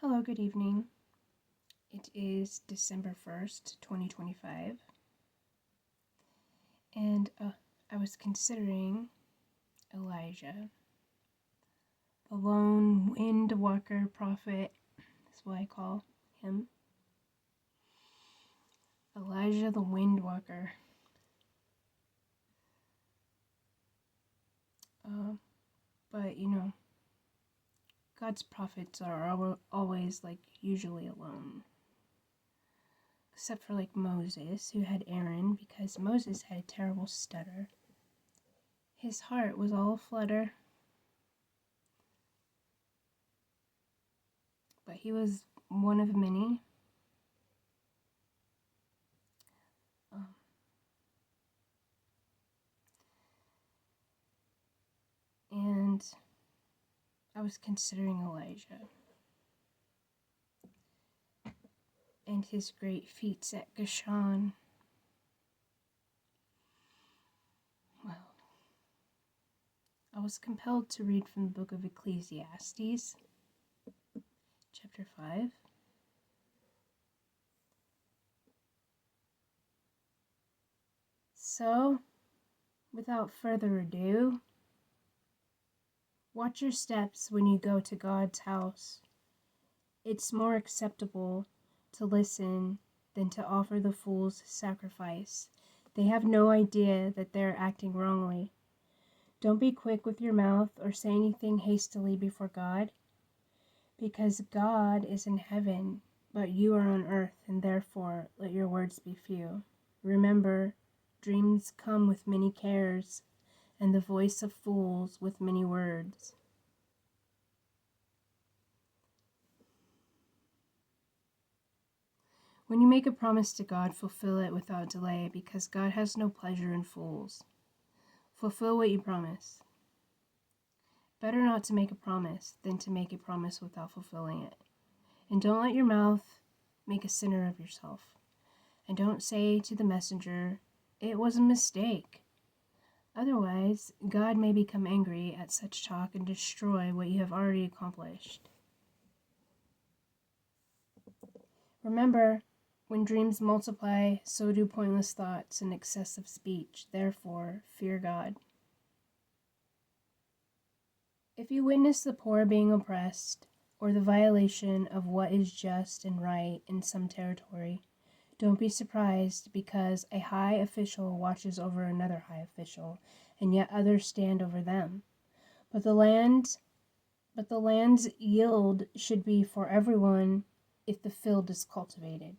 Hello, good evening. It is December 1st, 2025, and I was considering Elijah, the lone wind walker prophet. That's what I call him. Elijah the wind walker. But God's prophets are always usually alone. Except for Moses, who had Aaron, because Moses had a terrible stutter. His heart was all aflutter. But he was one of many. And I was considering Elijah and his great feats at Gishon. Well, I was compelled to read from the book of Ecclesiastes, chapter 5. So, without further ado, watch your steps when you go to God's house. It's more acceptable to listen than to offer the fool's sacrifice. They have no idea that they're acting wrongly. Don't be quick with your mouth or say anything hastily before God, because God is in heaven, but you are on earth, and therefore let your words be few. Remember, dreams come with many cares, and the voice of fools with many words. When you make a promise to God, fulfill it without delay, because God has no pleasure in fools. Fulfill what you promise. Better not to make a promise than to make a promise without fulfilling it. And don't let your mouth make a sinner of yourself. And don't say to the messenger, "It was a mistake." Otherwise, God may become angry at such talk and destroy what you have already accomplished. Remember, when dreams multiply, so do pointless thoughts and excessive speech. Therefore, fear God. If you witness the poor being oppressed, or the violation of what is just and right in some territory, don't be surprised, because a high official watches over another high official, and yet others stand over them. But the land's yield should be for everyone if the field is cultivated.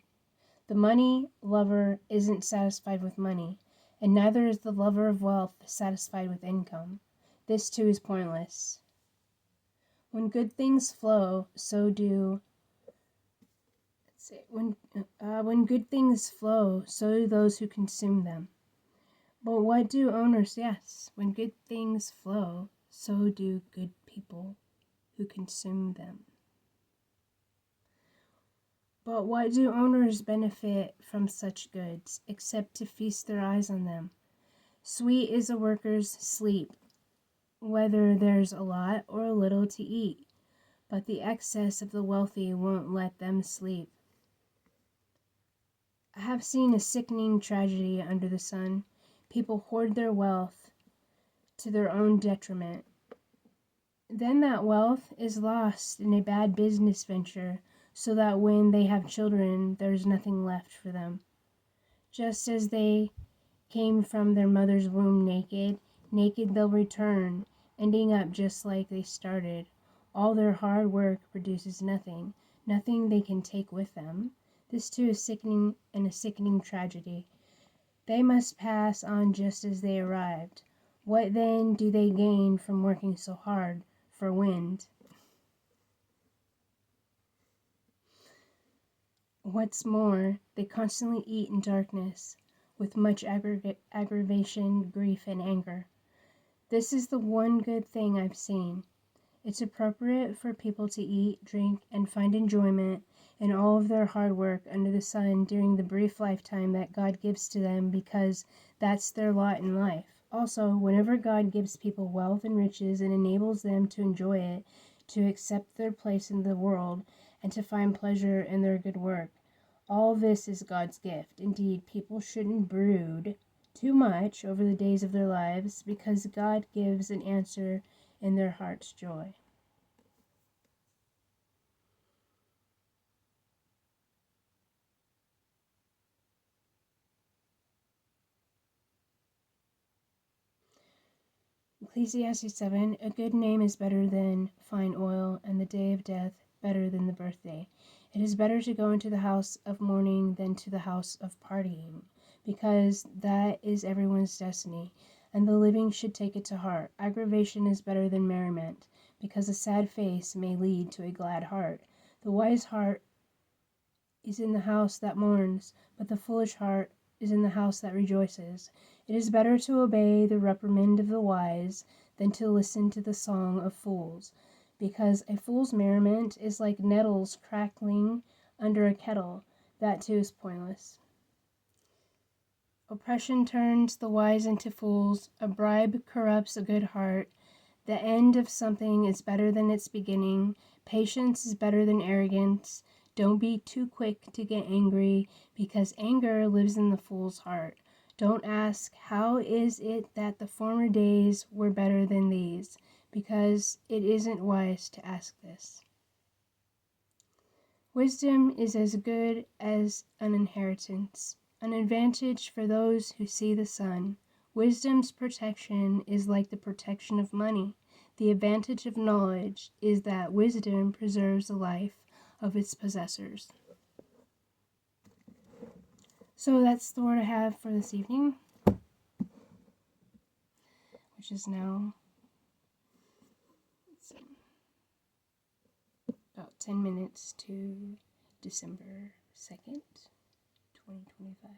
The money lover isn't satisfied with money, and neither is the lover of wealth satisfied with income. This too is pointless. When good things flow, so do when good things flow, so do those who consume them. But what do owners? Yes, when good things flow, so do good people who consume them. But what do owners benefit from such goods, except to feast their eyes on them? Sweet is a worker's sleep, whether there's a lot or a little to eat, but the excess of the wealthy won't let them sleep. I have seen a sickening tragedy under the sun. People hoard their wealth to their own detriment. Then that wealth is lost in a bad business venture, so that when they have children, there's nothing left for them. Just as they came from their mother's womb naked, naked they'll return, ending up just like they started. All their hard work produces nothing, nothing they can take with them. This too is sickening, and a sickening tragedy. They must pass on just as they arrived. What then do they gain from working so hard for wind? What's more, they constantly eat in darkness, with much aggravation, grief, and anger. This is the one good thing I've seen. It's appropriate for people to eat, drink, and find enjoyment in all of their hard work under the sun during the brief lifetime that God gives to them, because that's their lot in life. Also, whenever God gives people wealth and riches and enables them to enjoy it, to accept their place in the world and to find pleasure in their good work. All this is God's gift. Indeed, people shouldn't brood too much over the days of their lives, because God gives an answer in their heart's joy. Ecclesiastes 7, a good name is better than fine oil, and the day of death better than the birthday. It is better to go into the house of mourning than to the house of partying, because that is everyone's destiny, and the living should take it to heart. Aggravation is better than merriment, because a sad face may lead to a glad heart. The wise heart is in the house that mourns, but the foolish heart is in the house that rejoices. It is better to obey the reprimand of the wise than to listen to the song of fools, because a fool's merriment is like nettles crackling under a kettle. That too is pointless. Oppression turns the wise into fools. A bribe corrupts a good heart. The end of something is better than its beginning. Patience is better than arrogance. Don't be too quick to get angry, because anger lives in the fool's heart. Don't ask, how is it that the former days were better than these? Because it isn't wise to ask this. Wisdom is as good as an inheritance, an advantage for those who see the sun. Wisdom's protection is like the protection of money. The advantage of knowledge is that wisdom preserves the life of its possessors. So that's the word I have for this evening, which is now about 10 minutes to December 2nd, 2025.